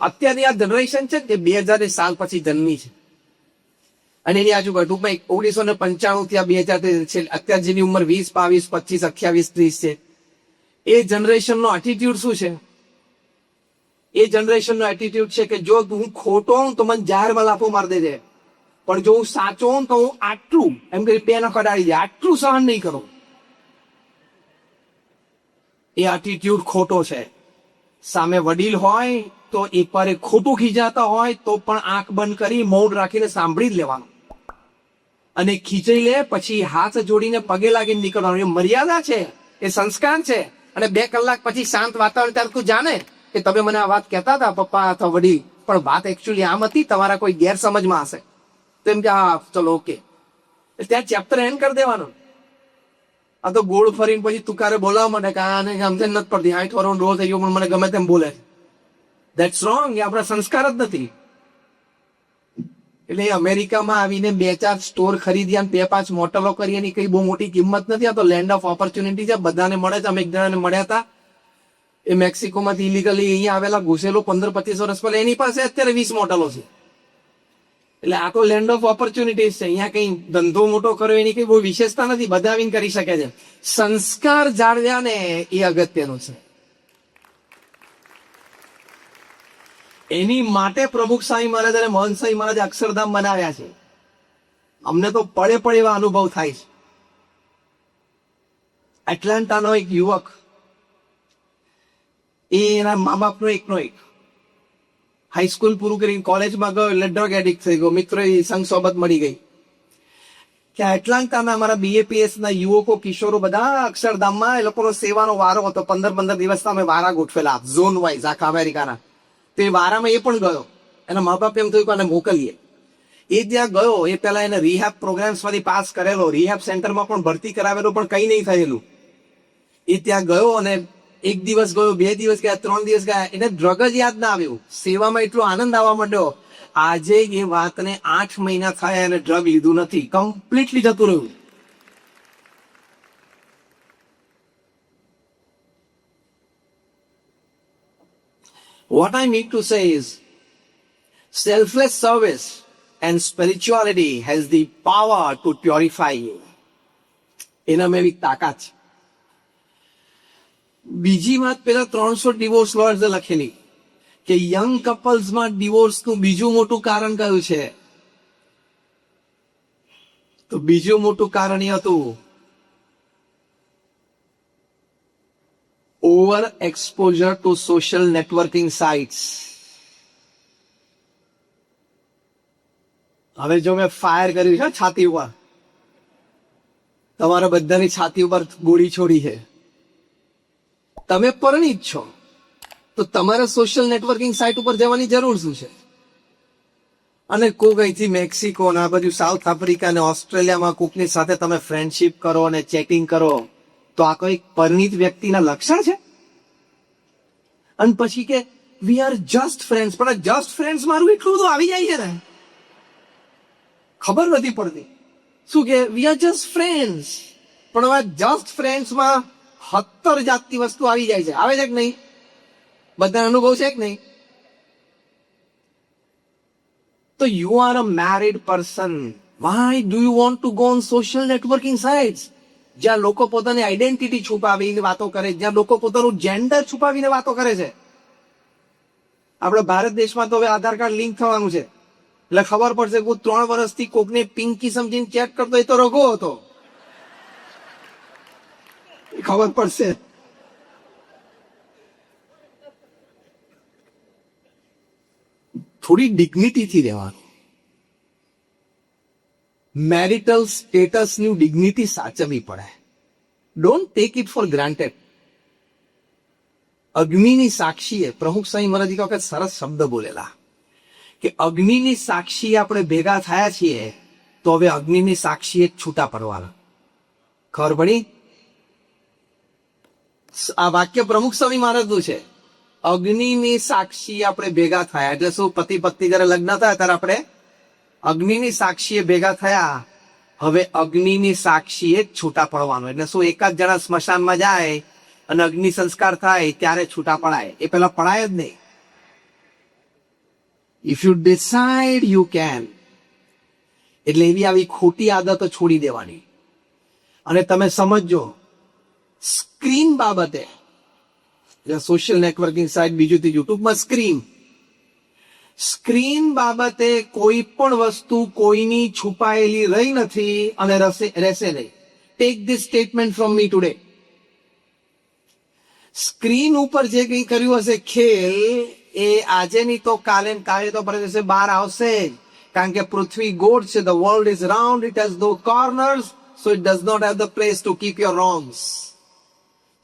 અત્યારની આ જનરેશન છે એ 2000 સાલ પછી જન્મી છે અને એની આજુબાજુ ટૂંકમાં 1995 થી 2000 છે. અત્યાર જેની ઉંમર 20, 22, 25, 28, 30 છે. એ જનરેશનનો એટીટ્યુડ શું છે? એ જનરેશનનો એટીટ્યુડ છે કે જો હું ખોટો હોઉં તો મને જાહેરમાં લાફો મારી દેજે, પણ જો હું સાચો હોઉં તો હું આટલું એમ કરી પેનો કઢાડી દે, આટલું સહન નહીં કરું. એ એટીટ્યુડ ખોટો છે. સામે વડીલ હોય તો એક વાર ખોટું ખીજાતા હોય તો પણ આંખ બંધ કરી મૌન રાખીને સાંભળી જ લેવાનું અને ખીચાઈ લે પછી હાથ જોડીને પગે લાગીને નીકળવાનું. એ મર્યાદા છે, એ સંસ્કાર છે. અને 2 કલાક પછી શાંત વાતાવરણ ત્યારે તું જાણે કે તમે મને આ વાત કહેતા હતા પપ્પા અથવા વડીલ, પણ વાત એકચ્યુઅલી આમ હતી, તમારા કોઈ ગેરસમજમાં હશે. તો એમ કે હા ચલો ઓકે, ત્યાં ચેપ્ટર એન્ડ કરી દેવાનો. આ તો ગોળ ફરીને પછી તુકારે બોલાવવા માટે કે આને સમજણ નથી પડતી, 60 વર્ષનો ડોહ થઈ ગયો પણ મને ગમે તેમ બોલે. That's wrong. એ આપણા સંસ્કાર જ નથી. એટલે અમેરિકામાં આવીને 2-4 સ્ટોર ખરીદ્યા અને 2-5 મોટલો કરી એની કઈ બહુ મોટી કિંમત નથી. આ તો લેન્ડ ઓફ ઓપોર્ચ્યુનિટી છે, બધાને મળે છે. અમે એક જણાને મળ્યા હતા, એ મેક્સિકોમાંથી ઇલીગલી અહીંયા આવેલા, ઘૂસેલો 15-25 વર્ષ પહેલા, એની પાસે અત્યારે 20 મોટલો છે. એટલે આ તો લેન્ડ ઓફ ઓપોર્ચ્યુનિટીઝ છે. અહીંયા કઈ ધંધો મોટો કર્યો એની કઈ બહુ વિશેષતા નથી, બધા આવીને કરી શકે છે. સંસ્કાર જાળવ્યા ને એ અગત્યનું છે. એની માટે પ્રમુખ સ્વામી મહારાજ અને મહંત સ્વામી મહારાજ અક્ષરધામ બનાવ્યા છે. અમને તો પડે પડે એવા અનુભવ થાય છે. એટલાન્ટાનો એક યુવક, એ એના મા બાપનો એકનો એક, હાઈસ્કૂલ પૂરું કરીને કોલેજમાં ગયો એટલે ડ્રગ એડિક્ટ થઈ ગયો. મિત્રો સંગ સોબત મળી ગઈ કે એટલાન્ટાના અમારા BAPS ના યુવકો, કિશોરો બધા અક્ષરધામમાં એ લોકોનો સેવાનો વારો હતો. 15 દિવસના અમે વારા ગોઠવેલા ઝોન વાઇઝ આખા અમેરિકાના. તો એ વારામાં એ પણ ગયો. એના મા બાપ એમ થયું કે આને મોકલીએ. એ ત્યાં ગયો, એ પેલા એને રિહેબ પ્રોગ્રામ્સ માંથી પાસ કરેલો, રિહેબ સેન્ટરમાં પણ ભરતી કરાવેલો, પણ કઈ નહીં થયેલું. એ ત્યાં ગયો અને 1 દિવસ ગયો, 2 દિવસ ગયા, 3 દિવસ ગયા, એને ડ્રગ જ યાદ ના આવ્યું. સેવામાં એટલો આનંદ આવવા માંડ્યો. આજે એ વાતને 8 મહિના થયા એને ડ્રગ લીધું નથી, કમ્પ્લીટલી જતું રહ્યું. What I mean to say is, selfless service and spirituality has the power to purify you. એનામાં એવી તાકાત છે. બીજી વાત, પેલા 300 ડિવોર્સ લોયર્સ લખેલી કે યંગ કપલ્સમાં ડિવોર્સનું બીજું મોટું કારણ કયું છે? તો બીજું મોટું કારણ એ હતું over exposure to social networking sites. હવે જો મેં ફાયર કર્યું છે છાતી ઉપર, તમારા બધાની છાતી ઉપર ગોળી છોડી છે, તમે પરિણીત છો, તો તમારે સોશિયલ નેટવર્કિંગ સાઇટ ઉપર જવાની જરૂર શું છે? અને કોક અહીંથી મેક્સિકો ને આ બાજુ સાઉથ આફ્રિકા ને ઓસ્ટ્રેલિયામાં કોકની સાથે તમે ફ્રેન્ડશીપ કરો અને ચેટિંગ કરો, તો આ કોઈ પરિણીત વ્યક્તિના લક્ષણ છે? અને પછી કે વી આર જસ્ટ ફ્રેન્ડ્સ. પણ જસ્ટ ફ્રેન્ડ્સ મારું એટલું બધું આવી જાય છે ને, ખબર નથી પડતી. શું કે વી આર જસ્ટ ફ્રેન્ડ્સ, પણ હવે જસ્ટ ફ્રેન્ડ્સમાં 70 જાતની વસ્તુ આવી જાય છે. આવે છે કે નહીં? બધા અનુભવ છે કે નહીં? તો you are a married person, why do you want to go on social networking sites જ્યાં લોકો પોતાની આઈડેન્ટિટી છુપાવીને વાતો કરે, જ્યાં લોકો પોતાનું જેન્ડર છુપાવીને વાતો કરે છે? આપણે ભારત દેશમાં તો હવે આધાર કાર્ડ લિંક થવાનું છે, એટલે ખબર પડશે કે 3 વર્ષથી કોકને પિંકી સમજીને ચેટ કરતો એ તો રઘો હતો. ખબર પડશે. થોડી ડિગ્નિટીથી રહેવાનું. મેરિટલ સ્ટેટસની ડિગ્નિટી સાચવવી પડે. Don't take it for granted. અગ્નિની સાક્ષીએ પ્રમુખ સ્વામી મહારાજ એક વખત સરસ શબ્દ બોલેલા કે અગ્નિની સાક્ષી આપણે ભેગા થયા છીએ તો હવે અગ્નિની સાક્ષીએ છૂટા પડવાના. ખબર પડી? આ વાક્ય પ્રમુખ સ્વામી મહારાજનું છે. અગ્નિની સાક્ષી આપણે ભેગા થયા એટલે શું? પતિ પત્ની જયારે લગ્ન થયા ત્યારે આપણે અગ્નિની સાક્ષીએ ભેગા થયા, હવે અગ્નિની સાક્ષીએ જ છૂટા પડવાનું. એટલે શું? એક જ જણા સ્મશાનમાં જાય અને અગ્નિ સંસ્કાર થાય ત્યારે છૂટા પડાય, એ પેલા પડાય જ નહીં. If you decide you can. એટલે એવી આવી ખોટી આદતો છોડી દેવાની. અને તમે સમજો, સ્ક્રીન બાબતે સોશિયલ નેટવર્કિંગ સાઇટ, બીજું ત્રીજું, ટૂંકમાં સ્ક્રીન બાબતે કોઈ પણ વસ્તુ કોઈની છુપાયેલી રહી નથી અને રહેશે નહીં. Take this statement from me today. Screen ઉપર જે કંઈ કર્યું હશે ખેલ, એ આજે નહીં તો કાલે, કાલે તો પરદેશે બહાર આવશે જ. કારણ કે પૃથ્વી ગોળ છે, the world is round, it has no corners, so it does not have the place to keep your wrongs.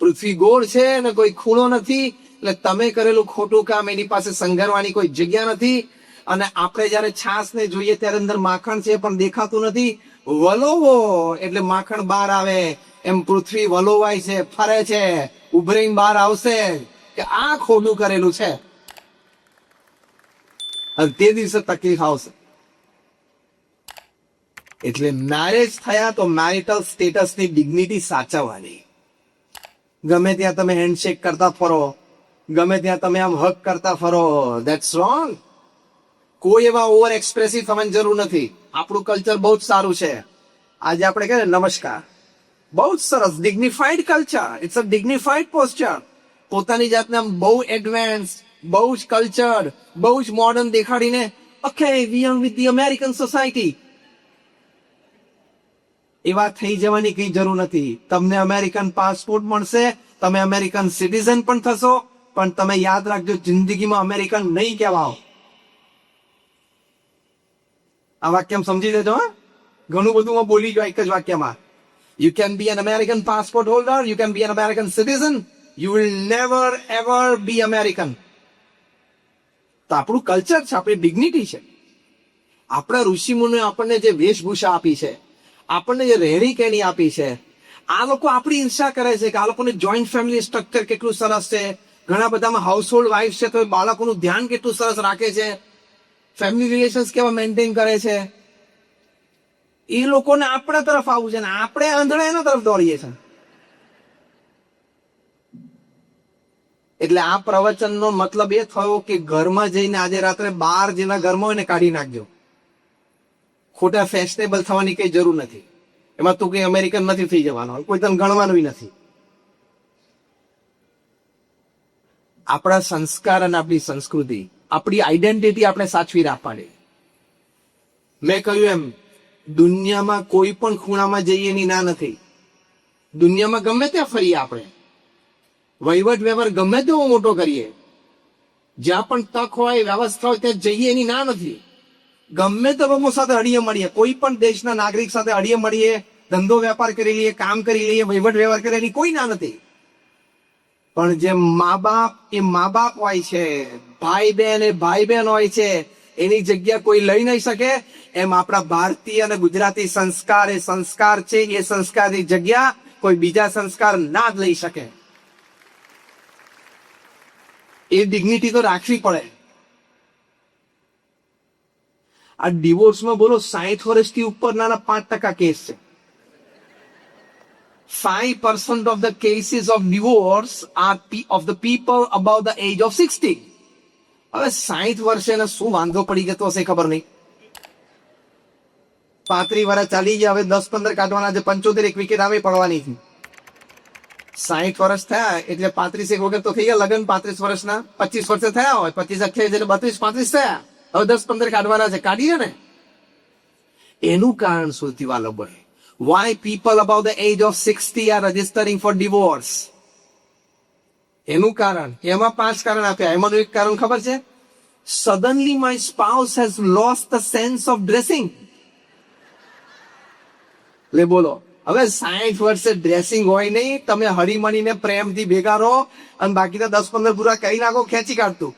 પૃથ્વી ગોળ છે અને કોઈ ખૂણો નથી, એટલે તમે કરેલું ખોટું કામ એની પાસે સંઘરવાની કોઈ જગ્યા નથી. અને આપણે જયારે છાસ ને જોઈએ ત્યારે અંદર માખણ છે પણ દેખાતું નથી. વલોવો એટલે માખણ બહાર આવે. એમ પૃથ્વી વલોવાય છે, ફરે છે, ઉભરીને બહાર આવશે કે આ ખોટું કરેલું છે. અને તે દિવસે તકલીફ આવશે. એટલે મેરેજ થયા તો મેરિટલ સ્ટેટસની ડિગ્નિટી સાચવવાની. ગમે ત્યાં તમે હેન્ડશેક કરતા ફરો, ગમે ત્યાં તમે આમ હક કરતા ફરો, ધેટ્સ રોંગ. કોઈ એવા ઓવર એક્સપ્રેસિવ થવાની જરૂર નથી. આપણું કલ્ચર બહુ જ સારું છે. આજે આપણે કહે નમસ્કાર, બહુ જ સરસ, dignified culture, it's a dignified posture. પોતાની જાતને આમ બહુ એડવાન્સ, બહુ જ કલ્ચર, બહુ જ મોડર્ન દેખાડીને, okay we are with the American society. એવા થઈ જવાની કઈ જરૂર નથી. તમને અમેરિકન પાસપોર્ટ મળશે, તમે અમેરિકન સિટીઝન પણ થશો, પણ તમે યાદ રાખજો, જિંદગીમાં અમેરિકન નહીં કહેવાઓ. આ વાક્ય સમજી લેજો. ઘણું બધું હું બોલી ગયો એક જ વાક્યમાં. You can be an American passport holder, you can be an American citizen, you will never ever be American. તો આપણું કલ્ચર છે, આપણી ડિગ્નિટી છે. આપણા ઋષિમુનિએ આપણને જે વેશભૂષા આપી છે, આપણને જે રહેણી કહેણી આપી છે, આ લોકો આપણી ઈર્ષા કરે છે કે આ લોકોને જોઈન્ટ ફેમિલી સ્ટ્રક્ચર કેટલું સરસ છે. ઘણા બધામાં હાઉસહોલ્ડ વાઇફ છે તો બાળકોનું ધ્યાન કેટલું સરસ રાખે છે, ફેમિલી રિલેશન્સ કેવા મેન્ટેન કરે છે. એ લોકોને આપણા તરફ આવવું છે ને આપણે આંધળા એના તરફ દોડીએ છીએ. એટલે આ પ્રવચનનો મતલબ એ થયો કે ઘરમાં જઈને આજે રાત્રે 12 જેના ઘરમાં હોય ને કાઢી નાખજો. ખોટા ફેશનેબલ થવાની કઈ જરૂર નથી. એમાં તું કઈ અમેરિકન નથી થઈ જવાનો, કોઈ તને ગણવાનું નથી. આપણા સંસ્કાર અને આપણી સંસ્કૃતિ, આપણી આઈડેન્ટિટી આપણે સાચવી રાખવાની. મેં કહ્યું એમ, દુનિયામાં કોઈ પણ ખૂણામાં જઈએ એની ના નથી. દુનિયામાં ગમે ત્યાં ફરીએ, આપણે વહીવટ વ્યવહાર ગમે તેવો મોટો કરીએ, જ્યાં પણ તક હોય, વ્યવસ્થા હોય ત્યાં જઈએ એની ના નથી. ગમે તે લોકો સાથે હળીએ મળીએ, કોઈ પણ દેશના નાગરિક સાથે હળીએ મળીએ, ધંધો વેપાર કરી લઈએ, કામ કરી લઈએ, વહીવટ વ્યવહાર કરી એની કોઈ ના નથી. પણ જે મા બાપ એ મા બાપ હોય છે, ભાઈ બહેન એ ભાઈ બહેન હોય છે, એની જગ્યા કોઈ લઈ નહીં શકે. એમ આપણા ભારતીય અને ગુજરાતી સંસ્કાર એ સંસ્કાર છે, એ સંસ્કારની જગ્યા કોઈ બીજા સંસ્કાર ના જ લઈ શકે. એ ડિગ્નિટી તો રાખવી પડે. આ ડિવોર્સમાં બોલો 60 વર્ષથી ઉપરના 5% કેસ છે. 5% of the cases of divorce are of the people above the age of 60. હવે 60 વર્ષે એને શું વાંધો પડી ગયો હશે ખબર નહીં. 35 વર્ષ ચાલી ગયા, હવે 10-15 કાઢવાના છે, 75 એક વિકેટ આવે પડવાની છે. 60 વર્ષ થયા એટલે 35 એક વખત તો થઈ ગયા લગ્ન. 35 વર્ષના 25 વર્ષે થયા હોય, 25 28 એટલે 32-35 થયા. હવે 10-15 કાઢવાના છે, કાઢીએ ને. એનું કારણ સૌથી વાલો બોલે, why people above the age of 60 are registering for divorce. એનું કારણ, એમાં 5 કારણ આપ્યા. એમાંનું એક કારણ ખબર છે? suddenly my spouse has lost the sense of dressing. લે બોલો, હવે 60 વર્ષે ડ્રેસિંગ હોય નહીં, તમે હળીમળીને પ્રેમથી ભેગા રહો અને બાકી તો 10-15 પૂરા કહી નાખો, ખેંચી કાઢતું.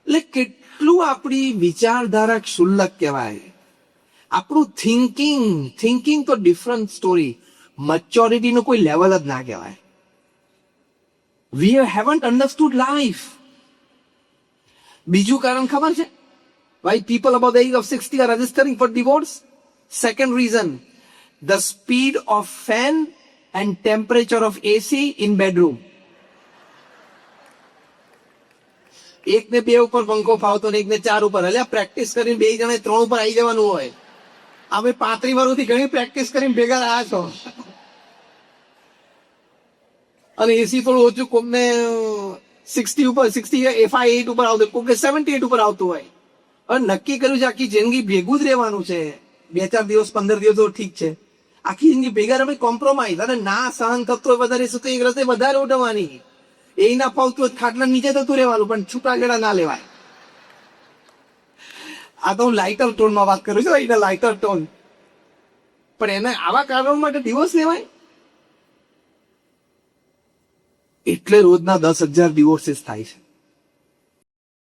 એટલે કેટલું આપણી વિચારધારા ક્ષુલ્લક કહેવાય. આપણું થિંકિંગ તો ડિફરન્ટ સ્ટોરી. મેચ્યોરિટીનું કોઈ લેવલ જ ના કહેવાય. We haven't understood life. બીજું કારણ ખબર છે why people about the age of 60 are registering for divorce? Second reason, the speed of fan and temperature of AC in bedroom. એકને 2 ઉપર પંખો ફાવતો ને એકને 4 ઉપર. એટલે પ્રેક્ટિસ કરીને 2 જણે 3 ઉપર આવી જવાનું હોય. અમે 35 વર્ષથી ઘણી પ્રેક્ટિસ કરીને ભેગા રહ્યા છો. અને એસી થોડું ઓછું, કોકને 60 ઉપર, 68 ઉપર આવતું, કોકને 78 ઉપર આવતું હોય. હવે નક્કી કર્યું છે આખી જિંદગી ભેગું જ રહેવાનું છે. 2-4 દિવસ 15 દિવસ તો ઠીક છે, આખી જિંદગી ભેગા રમે કોમ્પ્રોમાઇઝ. અને ના સહન થતો હોય વધારે શું તો એક રસ્તે વધારે ઉઠવાની, એ ના ફાવતું હોય ખાટલા નીચે થતું રહેવાનું, પણ છૂટા ગેડા ના લેવાય. આ તો હું લાઇટર ટોનમાં વાત કરું છું, એના લાઇટર ટોન. પણ એને આવા કારણો માટે ડિવોર્સ લેવાય? એટલે રોજના 10,000 ડિવોર્સીસ થાય છે.